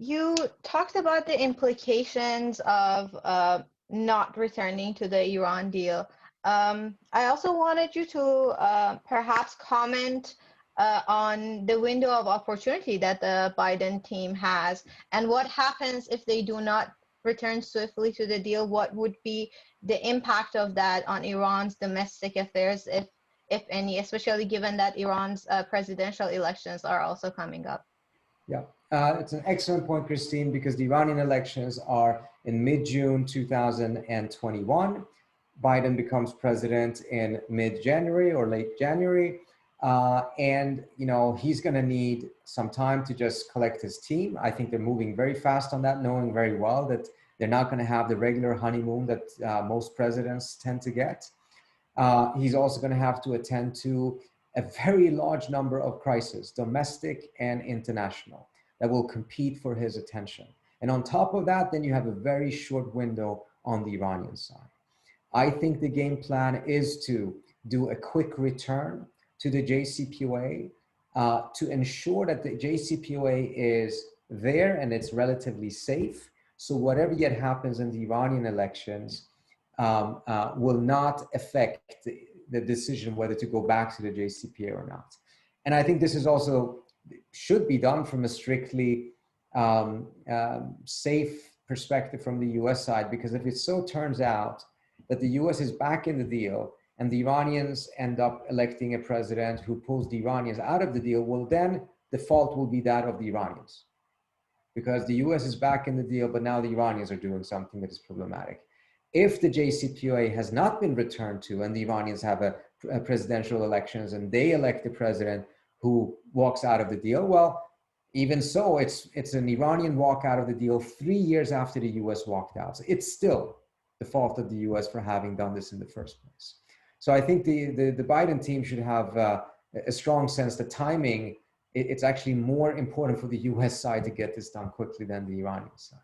You talked about the implications of not returning to the Iran deal. I also wanted you to perhaps comment on the window of opportunity that the Biden team has, and what happens if they do not return swiftly to the deal. What would be the impact of that on Iran's domestic affairs, if any, especially given that Iran's presidential elections are also coming up? Yeah, it's an excellent point, Christine, because the Iranian elections are in mid-June 2021. Biden becomes president in mid-January or late January. And, you know, he's going to need some time to just collect his team. I think they're moving very fast on that, knowing very well that they're not going to have the regular honeymoon that most presidents tend to get. He's also going to have to attend to a very large number of crises, domestic and international, that will compete for his attention. And on top of that, then you have a very short window on the Iranian side. I think the game plan is to do a quick return to the JCPOA to ensure that the JCPOA is there and it's relatively safe. So whatever yet happens in the Iranian elections will not affect the decision whether to go back to the JCPOA or not. And I think this is also should be done from a strictly safe perspective from the US side, because if it so turns out that the US is back in the deal and the Iranians end up electing a president who pulls the Iranians out of the deal, well, then the fault will be that of the Iranians, because the US is back in the deal, but now the Iranians are doing something that is problematic. If the JCPOA has not been returned to and the Iranians have a presidential elections and they elect a president who walks out of the deal, well, even so, it's an Iranian walk out of the deal 3 years after the US walked out. So it's still the fault of the US for having done this in the first place. So I think the Biden team should have a strong sense that timing, it's actually more important for the US side to get this done quickly than the Iranian side.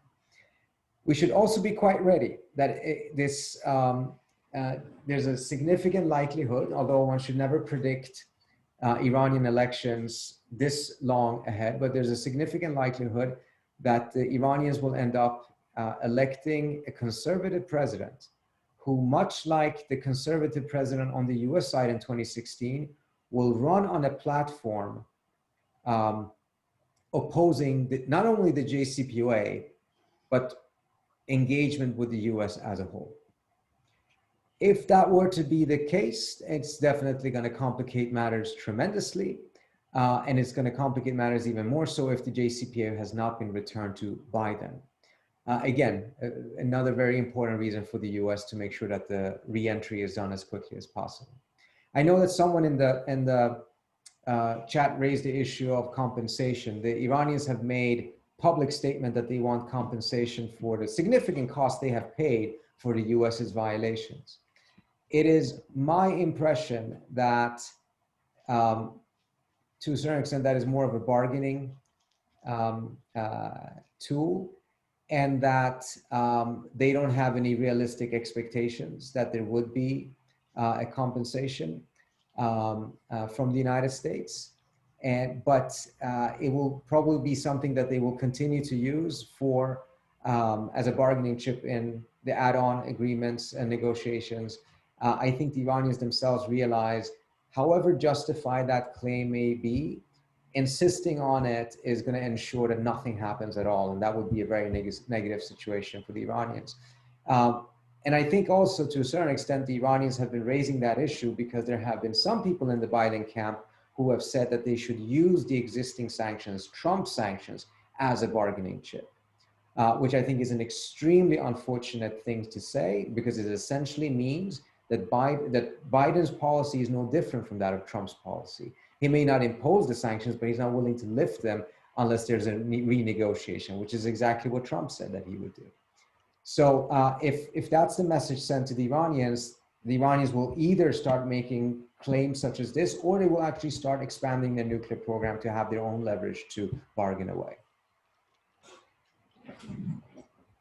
We should also be quite ready that there's a significant likelihood, although one should never predict Iranian elections this long ahead, but there's a significant likelihood that the Iranians will end up electing a conservative president who, much like the conservative president on the US side in 2016, will run on a platform opposing not only the JCPOA, but engagement with the US as a whole. If that were to be the case, it's definitely going to complicate matters tremendously. And it's going to complicate matters even more so if the JCPOA has not been returned to Biden. Again, another very important reason for the US to make sure that the re-entry is done as quickly as possible. I know that someone in the chat raised the issue of compensation. The Iranians have made public statement that they want compensation for the significant cost they have paid for the US's violations. It is my impression that to a certain extent that is more of a bargaining tool, and that they don't have any realistic expectations that there would be a compensation from the United States. But it will probably be something that they will continue to use for as a bargaining chip in the add-on agreements and negotiations. I think the Iranians themselves realize, however justified that claim may be, insisting on it is going to ensure that nothing happens at all, and that would be a very negative situation for the Iranians. And I think also, to a certain extent, the Iranians have been raising that issue because there have been some people in the Biden camp who have said that they should use the existing sanctions, Trump sanctions, as a bargaining chip, which I think is an extremely unfortunate thing to say, because it essentially means that Biden's policy is no different from that of Trump's policy. He may not impose the sanctions, but he's not willing to lift them unless there's a renegotiation, which is exactly what Trump said that he would do. So if that's the message sent to the Iranians will either start making claims such as this, or they will actually start expanding their nuclear program to have their own leverage to bargain away.